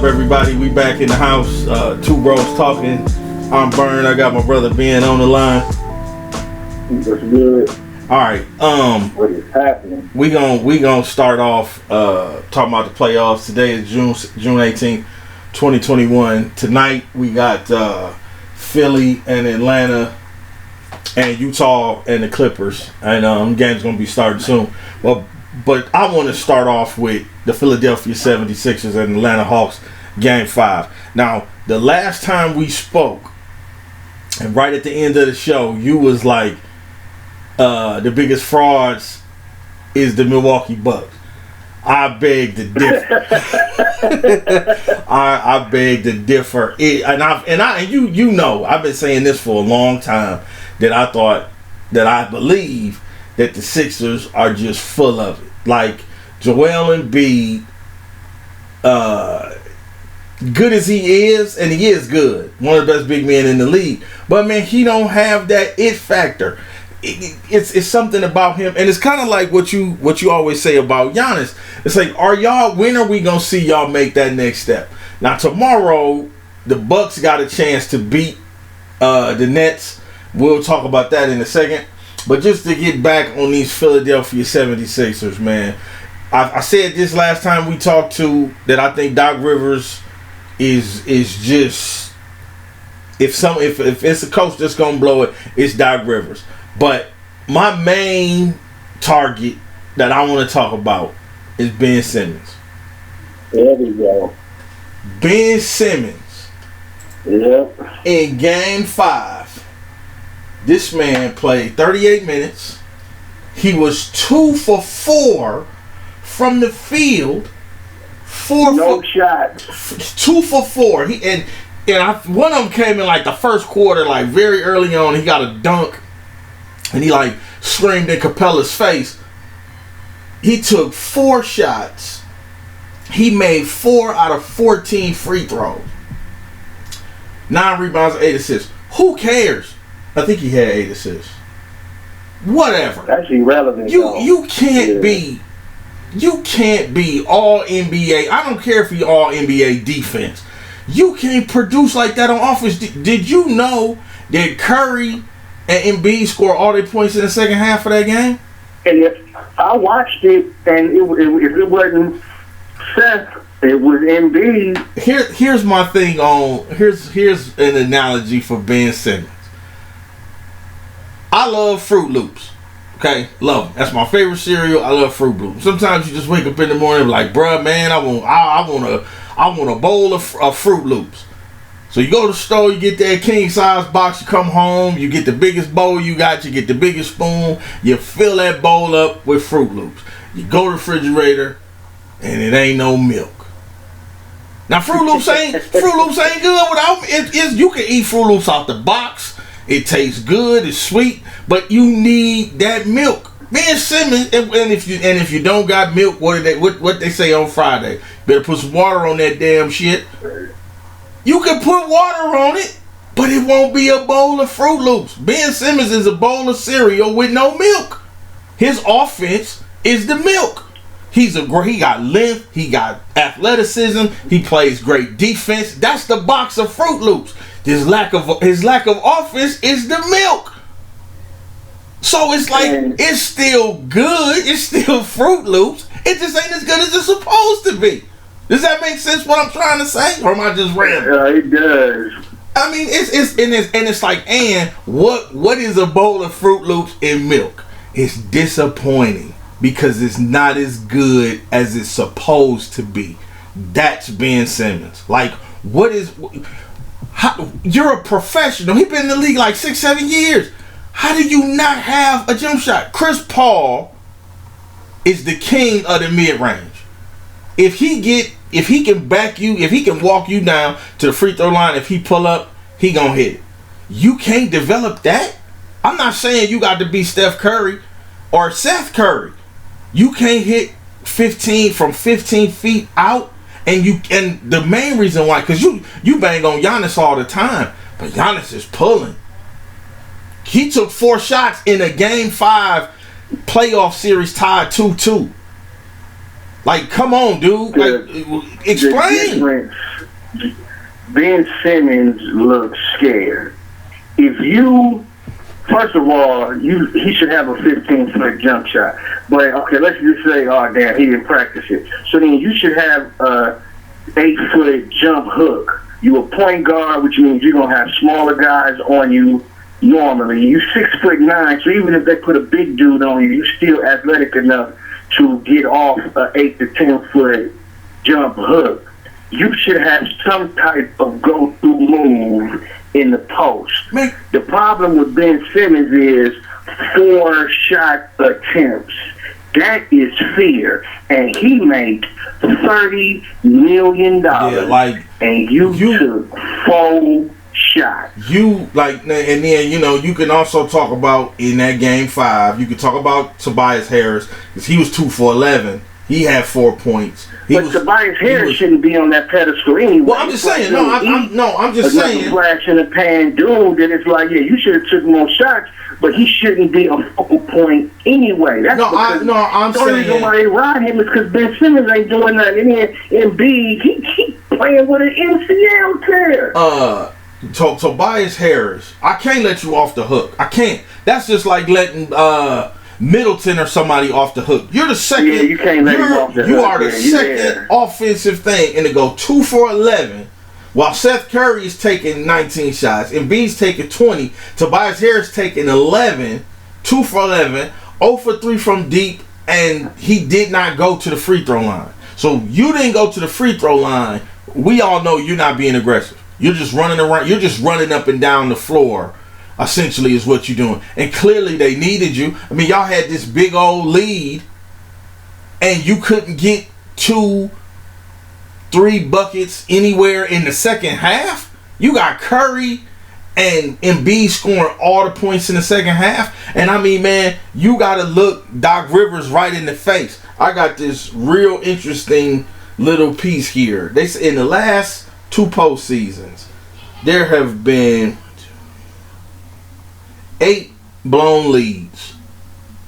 everybody? We back in the house. Two bros talking. I'm Burn. I got my brother Ben on the line. What's good? All right. What is happening? We gonna start off talking about the playoffs. Today is June 18th, 2021. Tonight we got Philly and Atlanta and Utah and the Clippers. And game's gonna be starting soon. But I want to start off with the Philadelphia 76ers and Atlanta Hawks Game 5. Now, the last time we spoke, and right at the end of the show, you was like, the biggest frauds is the Milwaukee Bucks. I beg to differ. I beg to differ. You know, I've been saying this for a long time, that I believe that the Sixers are just full of it. Like, Joel Embiid, good as he is, and he is good, one of the best big men in the league, but man, he don't have that it factor. It's something about him, and it's kind of like what you always say about Giannis. It's like, when are we gonna see y'all make that next step? Now tomorrow, the Bucks got a chance to beat the Nets. We'll talk about that in a second. But just to get back on these Philadelphia 76ers, man, I said this last time we talked to, that I think Doc Rivers is just, if it's a coach that's gonna blow it, it's Doc Rivers. But my main target that I want to talk about is Ben Simmons. There we go. Ben Simmons. Yep. In Game 5. This man played 38 minutes. He was 2 for 4 from the field. No shot. 2 for 4. One of them came in like the first quarter, like very early on. He got a dunk, and he like screamed in Capella's face. He took 4 shots. He made 4 out of 14 free throws. 9 rebounds, 8 assists. Who cares? I think he had 8 assists. Whatever. That's irrelevant. You can't be all NBA. I don't care if you all NBA defense. You can't produce like that on offense. Did you know that Curry and Embiid scored all their points in the second half of that game? And if I watched it, and if it wasn't Seth, it was Embiid. Here's my thing on. Here's an analogy for Ben Simmons. I love Fruit Loops. Okay, love them. That's my favorite cereal. I love Fruit Loops. Sometimes you just wake up in the morning and be like, bruh, man, I want a bowl of Fruit Loops. So you go to the store, you get that king size box, you come home, you get the biggest bowl you got, you get the biggest spoon, you fill that bowl up with Fruit Loops. You go to the refrigerator, and it ain't no milk. Now Fruit Loops ain't good without it. You can eat Fruit Loops out the box. It tastes good, it's sweet, but you need that milk. Ben Simmons, and if you don't got milk, what they say on Friday? Better put some water on that damn shit. You can put water on it, but it won't be a bowl of Fruit Loops. Ben Simmons is a bowl of cereal with no milk. His offense is the milk. He got length, he got athleticism, he plays great defense. That's the box of Fruit Loops. His lack of offense is the milk. So it's like, it's still good. It's still Fruit Loops. It just ain't as good as it's supposed to be. Does that make sense what I'm trying to say? Or am I just rambling? Yeah, it does. I mean, it's like, and what is a bowl of Fruit Loops in milk? It's disappointing because it's not as good as it's supposed to be. That's Ben Simmons. Like, you're a professional. He's been in the league like 6-7 years. How do you not have a jump shot? Chris Paul is the king of the mid-range. If he can walk you down to the free throw line, if he pull up, he gonna hit it. You can't develop that. I'm not saying you got to be Steph Curry or Seth Curry. You can't hit 15 feet out. And the main reason why, because you bang on Giannis all the time, but Giannis is pulling. He took 4 shots in a Game 5 playoff series tied 2-2. Like, come on, dude. Like, explain. Ben Simmons looks scared. If you, first of all, he should have a 15-foot jump shot. But okay, let's just say, oh damn, he didn't practice it. So then you should have a 8-foot jump hook. You a point guard, which means you're gonna have smaller guys on you. Normally, you 6'9", so even if they put a big dude on you, you're still athletic enough to get off a 8 to 10-foot jump hook. You should have some type of go-through move in the post. The problem with Ben Simmons is 4 shot attempts. That is fear, and he made $30 million. And you took 4 shots. And then you can also talk about in that game 5. You could talk about Tobias Harris because he was 2 for 11. He had 4 points. Tobias Harris shouldn't be on that pedestal anyway. Well, I'm just saying. I'm just saying. Flash in the pan dude that is like, yeah, you should have took more shots, but he shouldn't be a focal point anyway. I'm saying. The only reason why they ride him is because Ben Simmons ain't doing nothing. And then Embiid, he playing with an MCL tear. Tobias Harris, I can't let you off the hook. I can't. That's just like letting Middleton or somebody off the hook. You're the second. Yeah, you can't let him off the hook. You are the second offensive thing, and to go 2 for 11, while Seth Curry is taking 19 shots, Embiid's taking 20, Tobias Harris taking 11, 2 for 11, 0 for 3 from deep, and he did not go to the free throw line. So you didn't go to the free throw line. We all know you're not being aggressive. You're just running around. You're just running up and down the floor. Essentially is what you're doing. And clearly they needed you. I mean, y'all had this big old lead and you couldn't get 2-3 buckets anywhere in the second half. You got Curry and Embiid scoring all the points in the second half. And I mean, man, you got to look Doc Rivers right in the face. I got this real interesting little piece here. They say in the last 2 postseasons, there have been 8 blown leads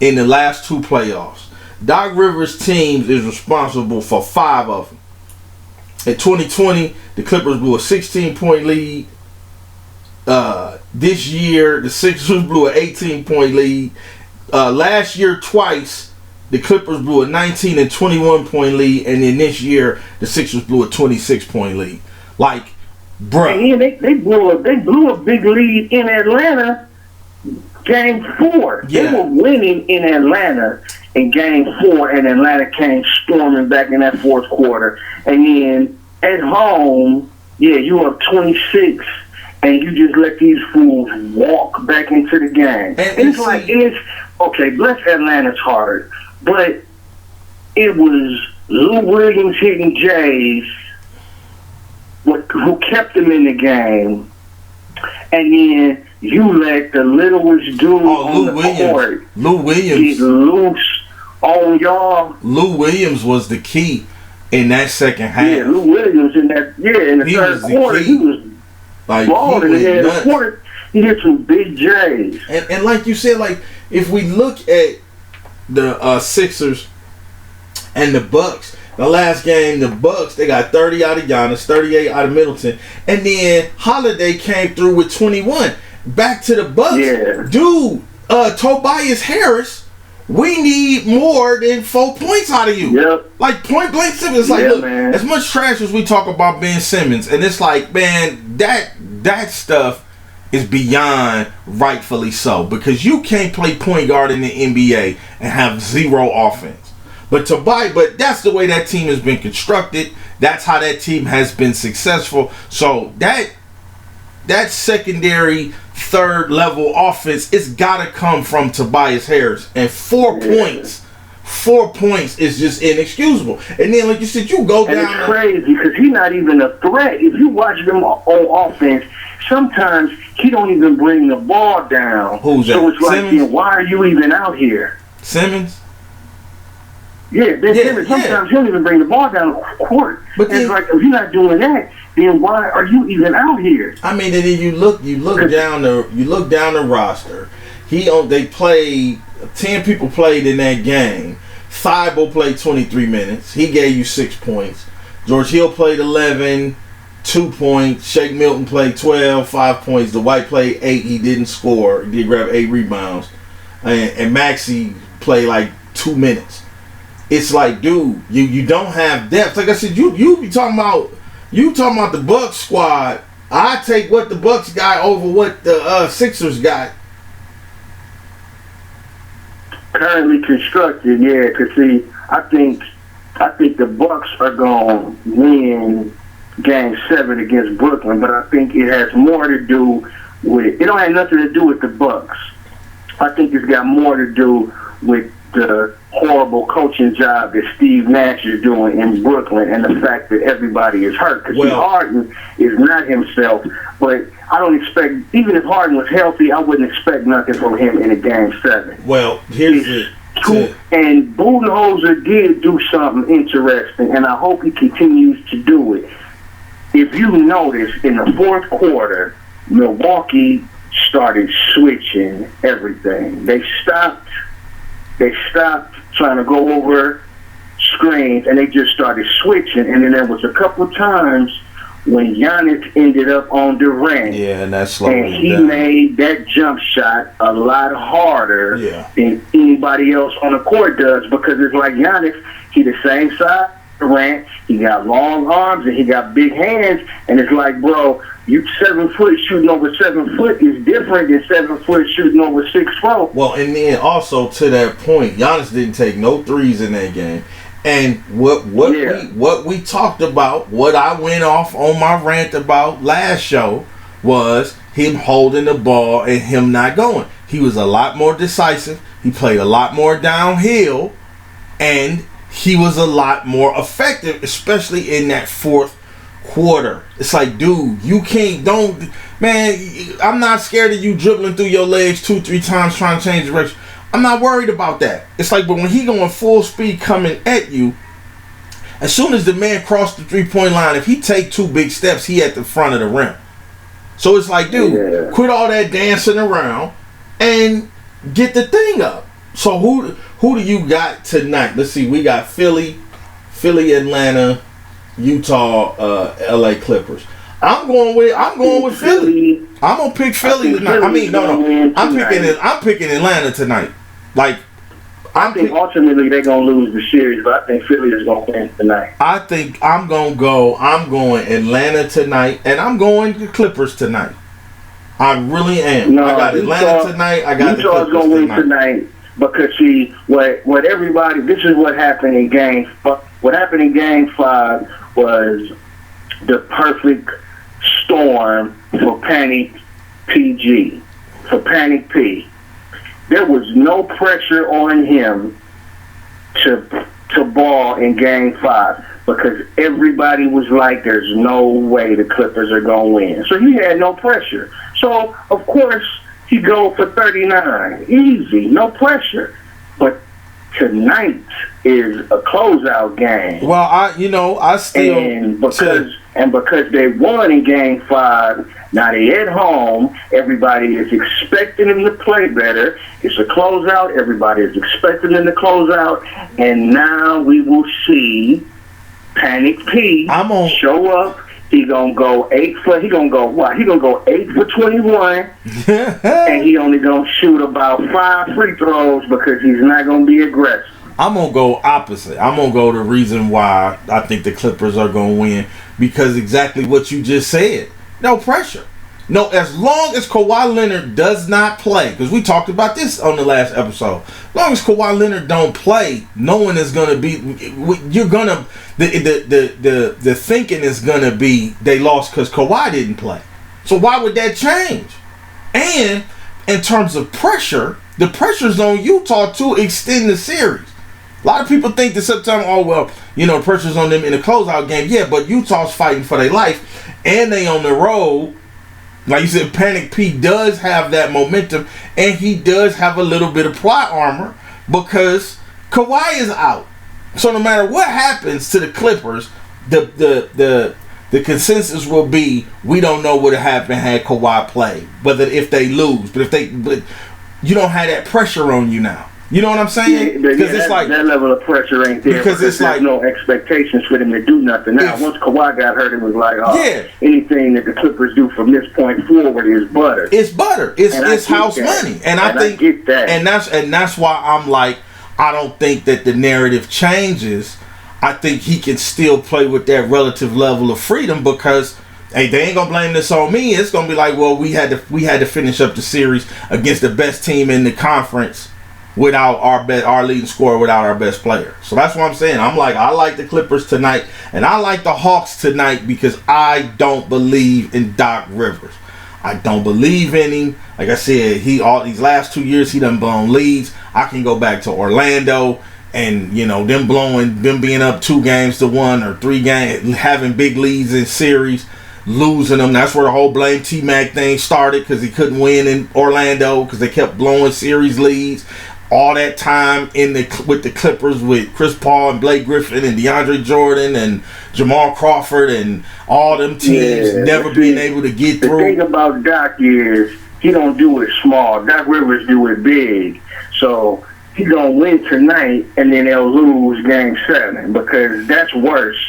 in the last 2 playoffs. Doc Rivers' teams is responsible for 5 of them. In 2020, the Clippers blew a 16-point lead. This year, the Sixers blew an 18-point lead. Last year, twice, the Clippers blew a 19 and 21-point lead. And then this year, the Sixers blew a 26-point lead. Like, bruh. And they blew a big lead in Atlanta. Game 4. Yeah. They were winning in Atlanta in Game 4, and Atlanta came storming back in that 4th quarter. And then at home, you up 26, and you just let these fools walk back into the game. And it's okay, bless Atlanta's heart, but it was Lou Williams hitting Jays who kept them in the game, and then you let the littlest dude on the court get loose on y'all. Lou Williams was the key in that second half. Yeah, Lou Williams in the 3rd quarter, he was balling. In the 4th, he hit some big J's. And like you said, like if we look at the Sixers and the Bucks, the last game, the Bucks, they got 30 out of Giannis, 38 out of Middleton, and then Holiday came through with 21. Back to the Bucks, dude. Tobias Harris, we need more than 4 points out of you. Yep. Like point blank simple. It's like, look, man, as much trash as we talk about Ben Simmons, and it's like, man, that stuff is beyond rightfully so, because you can't play point guard in the NBA and have 0 offense. But that's the way that team has been constructed. That's how that team has been successful. So that secondary 3rd level offense, it's got to come from Tobias Harris. And 4 points is just inexcusable. And then, like you said, you go down. And it's crazy because he's not even a threat. If you watch them on offense, sometimes he don't even bring the ball down. Who's that? So it's like, why are you even out here? Simmons? Yeah, Ben Simmons, sometimes he don't even bring the ball down the court. But it's like, if you're not doing that, then why are you even out here? I mean, and then you look down the roster. They played 10 people played in that game. Thibault played 23 minutes. He gave you 6 points. George Hill played 11. 2 points. Shake Milton played 12, 5 points. Dwight played 8. He didn't score. He did grab 8 rebounds. And Maxey played like 2 minutes. It's like, dude, you don't have depth. Like I said, you be talking about the Bucks squad. I take what the Bucks got over what the Sixers got. Currently constructed, yeah. Cause see, I think the Bucks are gonna win Game 7 against Brooklyn, but I think it has more to do with. It don't have nothing to do with the Bucks. I think it's got more to do with the horrible coaching job that Steve Nash is doing in Brooklyn and the fact that everybody is hurt. Because Harden is not himself, but I don't expect, even if Harden was healthy, I wouldn't expect nothing from him in a Game 7. Well, here's it. And Budenholzer did do something interesting, and I hope he continues to do it. If you notice, in the fourth quarter, Milwaukee started switching everything. They stopped trying to go over screens, and they just started switching. And then there was a couple of times when Giannis ended up on Durant. Yeah, and that slowed and he down. made that jump shot a lot harder than anybody else on the court does, because it's like Giannis, he the same size Durant, he got long arms and he got big hands, and it's like, bro, you 7 foot shooting over 7 foot is different than 7 foot shooting over 6'4". Well, and then also to that point, Giannis didn't take no threes in that game. And what we talked about, what I went off on my rant about last show, was him holding the ball and him not going. He was a lot more decisive. He played a lot more downhill, and he was a lot more effective, especially in that fourth quarter. It's like, dude, I'm not scared of you dribbling through your legs 2-3 times trying to change direction. I'm not worried about that. It's like, but when he going full speed coming at you, as soon as the man crossed the 3-point line, if he take 2 big steps, he at the front of the rim. So it's like, dude, quit all that dancing around and get the thing up. So who do you got tonight? Let's see. We got Philly, Atlanta, Utah, LA Clippers. I'm going with Philly. I'm gonna pick Philly tonight. I'm picking Atlanta tonight. Like, I think ultimately they're gonna lose the series, but I think Philly is gonna win tonight. I think I'm going Atlanta tonight, and I'm going the Clippers tonight. I really am. No, I got Atlanta tonight. I got Utah's the Clippers gonna win tonight. Because see, what everybody, this is what happened in Game 5 was the perfect storm for Panic PG, for Panic P. There was no pressure on him to ball in Game 5 because everybody was like, there's no way the Clippers are going to win. So he had no pressure. So, of course, he go for 39. Easy, no pressure. But tonight is a closeout game. Well, I still... And because they won in Game 5, now they at home, everybody is expecting them to play better. It's a closeout. Everybody is expecting them to close out. And now we will see Panic P show up. He gonna go 8 for 21, and he only gonna shoot about 5 free throws because he's not gonna be aggressive. I'm gonna go opposite. I'm gonna go the reason why I think the Clippers are gonna win, because exactly what you just said. No pressure. No, as long as Kawhi Leonard does not play, because we talked about this on the last episode. As long as Kawhi Leonard don't play, no one is gonna be. You're gonna the thinking is gonna be they lost because Kawhi didn't play. So why would that change? And in terms of pressure, the pressure's on Utah to extend the series. A lot of people think that sometimes, the pressure's on them in the closeout game. Yeah, but Utah's fighting for their life, and they on the road. Like you said, Panic P does have that momentum, and he does have a little bit of plot armor because Kawhi is out. So no matter what happens to the Clippers, the consensus will be we don't know what would happen had Kawhi played, whether if they lose, but you don't have that pressure on you now. You know what I'm saying? Because it's like that level of pressure ain't there because it's there's like no expectations for them to do nothing. Now, once Kawhi got hurt, it was like, anything that the Clippers do from this point forward is butter. It's butter. It's house money, and I think I get that. And that's why I'm like, I don't think that the narrative changes. I think he can still play with that relative level of freedom because. Hey, they ain't gonna blame this on me. It's gonna be like, well, we had to finish up the series against the best team in the conference without our leading scorer, without our best player. So that's what I'm saying. I'm like, I like the Clippers tonight, and I like the Hawks tonight because I don't believe in Doc Rivers. I don't believe in him. Like I said, all these last 2 years he done blown leads. I can go back to Orlando. And, them being up 2-1 or 3 games, having big leads in series, losing them. That's where the whole blame T-Mac thing started because he couldn't win in Orlando because they kept blowing series leads. All that time with the Clippers with Chris Paul and Blake Griffin and DeAndre Jordan and Jamal Crawford and all them teams never being able to get through. The thing about Doc is he don't do it small. Doc Rivers do it big. So he gonna win tonight and then they'll lose game 7 because that's worse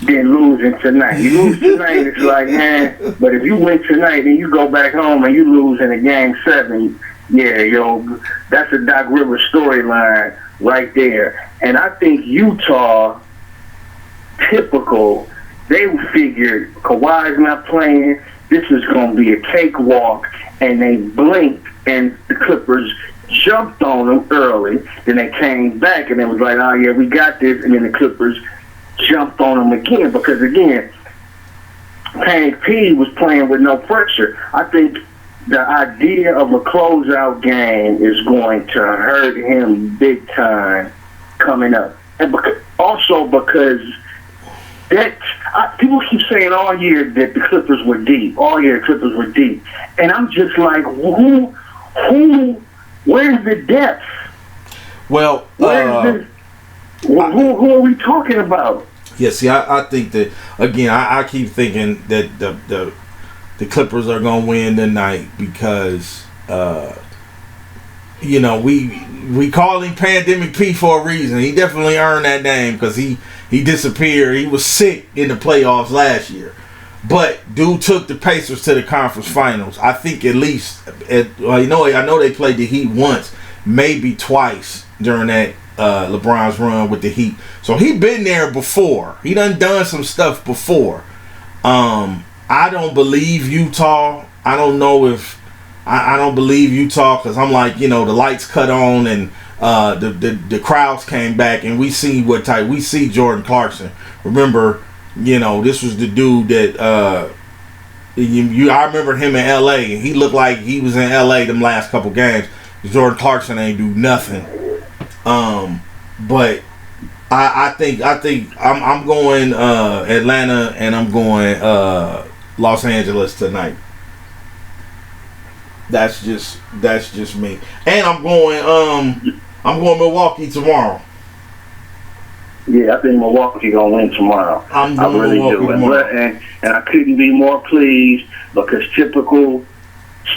than losing tonight. You lose tonight, it's like, man, but if you win tonight and you go back home and you lose in a game 7, that's a Doc Rivers storyline right there. And I think Utah, typical, they figured Kawhi's not playing, this is going to be a cakewalk, and they blinked, and the Clippers jumped on them early, then they came back, and it was like, oh, yeah, we got this, and then the Clippers jumped on them again, because, again, Hank P was playing with no pressure. I think the idea of a closeout game is going to hurt him big time coming up. And also because people keep saying all year that the Clippers were deep. All year the Clippers were deep. And I'm just like, where's the depth? Well, who are we talking about? Yeah, see, I think that, again, I keep thinking that the Clippers are going to win tonight because, we call him Pandemic P for a reason. He definitely earned that name because he disappeared. He was sick in the playoffs last year. But dude took the Pacers to the conference finals. I think at least, I know they played the Heat once, maybe twice during that LeBron's run with the Heat. So he been there before. He done some stuff before. I don't believe Utah. I don't know if I don't believe Utah because I'm like, the lights cut on and the crowds came back and we see Jordan Clarkson. Remember, this was the dude that I remember him in LA and he looked like he was in LA them last couple games. Jordan Clarkson ain't do nothing. But I think I'm going Atlanta and I'm going Los Angeles tonight. That's just me. And I'm going Milwaukee tomorrow. Yeah, I think Milwaukee gonna win tomorrow. I really do. And I couldn't be more pleased because typical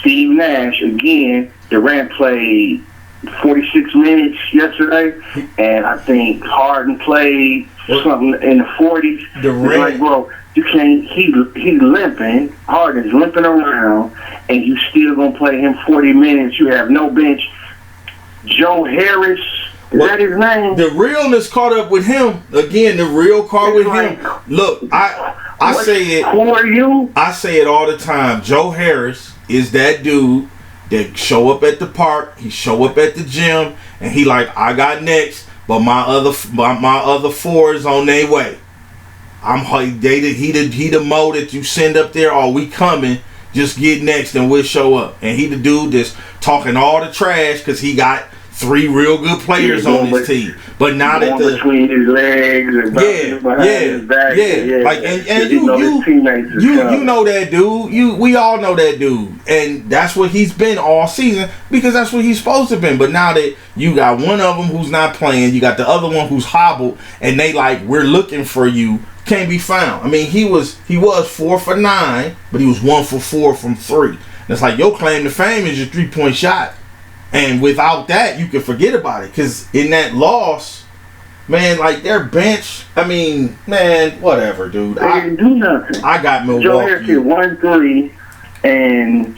Steve Nash again. Durant played 46 minutes yesterday, and I think Harden played something in the 40s. It's like, bro, you can't. He's limping. Harden's limping around, and you still gonna play him 40 minutes. You have no bench. Joe Harris, is that his name? The realness caught up with him again. The real caught with him. Look, I say it. Who are you? I say it all the time. Joe Harris is that dude that show up at the park, he show up at the gym, and he like, I got next, but my other 4 is on their way. He the mo that you send up there, oh, we coming, just get next and we'll show up. And he the dude that's talking all the trash because he got 3 real good players on his team. But now that between his legs and his back, like and you know that dude. We all know that dude, and that's what he's been all season because that's what he's supposed to been. But now that you got one of them who's not playing, you got the other one who's hobbled, and they like, we're looking for you, can't be found. I mean, he was 4 for 9, but he was 1 for 4 from 3. And it's like your claim to fame is your 3-point shot. And without that, you can forget about it. Because in that loss, man, like their bench, I mean, man, whatever, dude. They didn't do nothing. I got Milwaukee. Joe Harris hit 1-3, and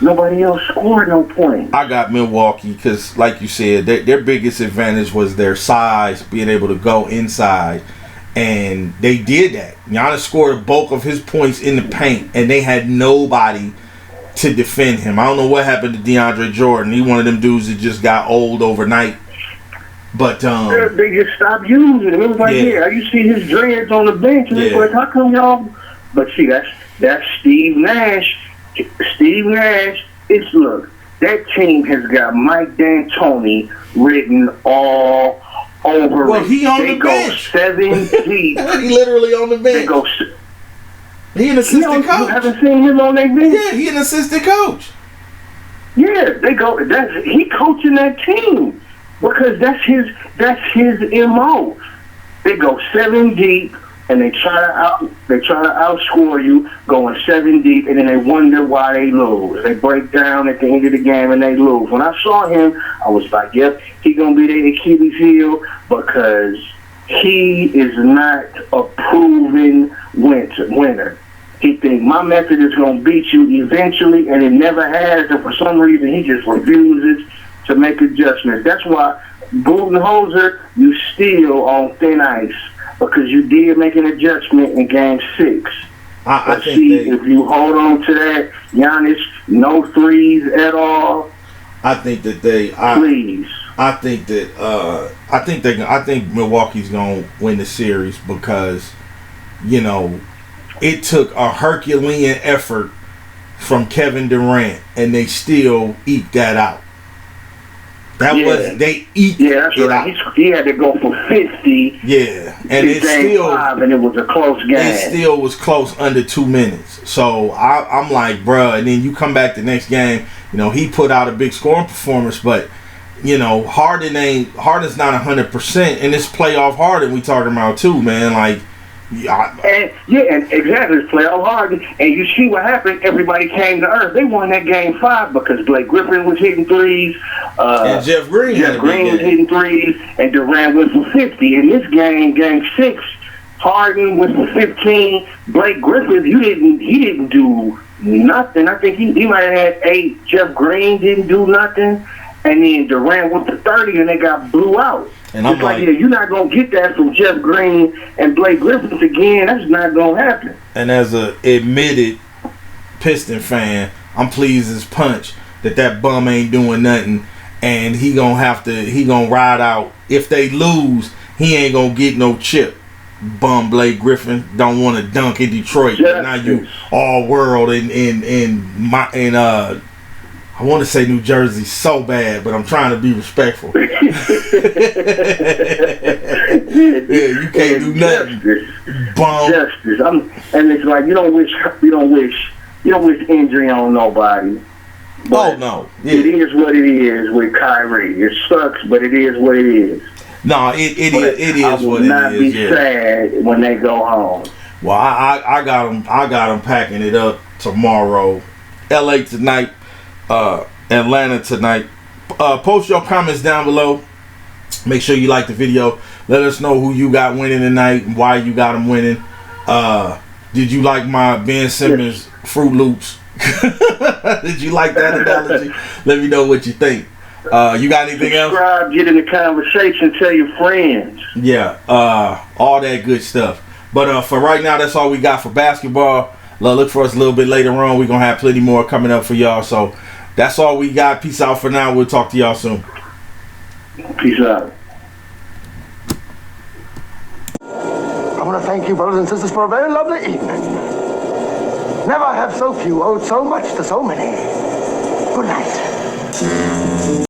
nobody else scored no points. I got Milwaukee because, like you said, their biggest advantage was their size, being able to go inside. And they did that. Giannis scored a bulk of his points in the paint, and they had nobody to defend him. I don't know what happened to DeAndre Jordan. He one of them dudes that just got old overnight. But they just stopped using him. It was like, yeah, you see his dreads on the bench, and it's like, how come y'all? But see, that's Steve Nash. Steve Nash. Look, that team has got Mike D'Antoni written all over. Well, he on the bench. They go 7 deep. He literally on the bench. He an assistant coach. You haven't seen him on that bench? Yeah, he an assistant coach. Yeah, they go. He coaching that team because that's his MO. They go 7 deep and they try to outscore you going 7 deep, and then they wonder why they lose. They break down at the end of the game and they lose. When I saw him, I was like, yep, he gonna be their Achilles heel because he is not a proven winner. He thinks my method is going to beat you eventually, and it never has, and for some reason he just refuses to make adjustments. That's why Budenholzer, you still on thin ice because you did make an adjustment in Game 6. I think if you hold on to that, Giannis, no threes at all. I think that please. I think Milwaukee's gonna win the series because, you know, it took a Herculean effort from Kevin Durant, and they still eked that out. They eked it out. He had to go for 50. Yeah, and it still 5, and it was a close game. It still was close under 2 minutes. So I'm like, bruh, and then you come back the next game. You know, he put out a big scoring performance, but you know, Harden's not 100%, and it's playoff Harden we talking about too, man. Like. And exactly, playoff Harden, and you see what happened. Everybody came to earth. They won that game 5 because Blake Griffin was hitting threes, and Jeff Green was hitting threes, and Durant went for 50. In this game 6, Harden went for 15. Blake Griffin, he didn't do nothing. I think he might have had 8. Jeff Green didn't do nothing, and then Durant went for 30, and they got blew out. And I'm like, you're not going to get that from Jeff Green and Blake Griffin again. That's not going to happen. And as a admitted Piston fan, I'm pleased as punch that bum ain't doing nothing, and he gonna ride out. If they lose, he ain't gonna get no chip. Bum Blake Griffin don't want to dunk in Detroit. Now you all world in I want to say New Jersey so bad, but I'm trying to be respectful. Yeah, you can't do nothing. Justice. And it's like you don't wish injury on nobody. But no. Yeah. It is what it is with Kyrie. It sucks, but it is what it is. No, it is what it is. I will not be sad when they go home. Well, I got them packing it up tomorrow. LA tonight. Atlanta tonight. Post your comments down below. Make sure you like the video. Let us know who you got winning tonight and why you got them winning. Did you like my Ben Simmons Fruit Loops? Did you like that analogy? Let me know what you think. You got anything else? Subscribe, get in the conversation, tell your friends. Yeah, all that good stuff. But for right now, that's all we got for basketball. Look for us a little bit later on. We're going to have plenty more coming up for y'all. So that's all we got. Peace out for now. We'll talk to y'all soon. Peace out. I want to thank you, brothers and sisters, for a very lovely evening. Never have so few owed so much to so many. Good night.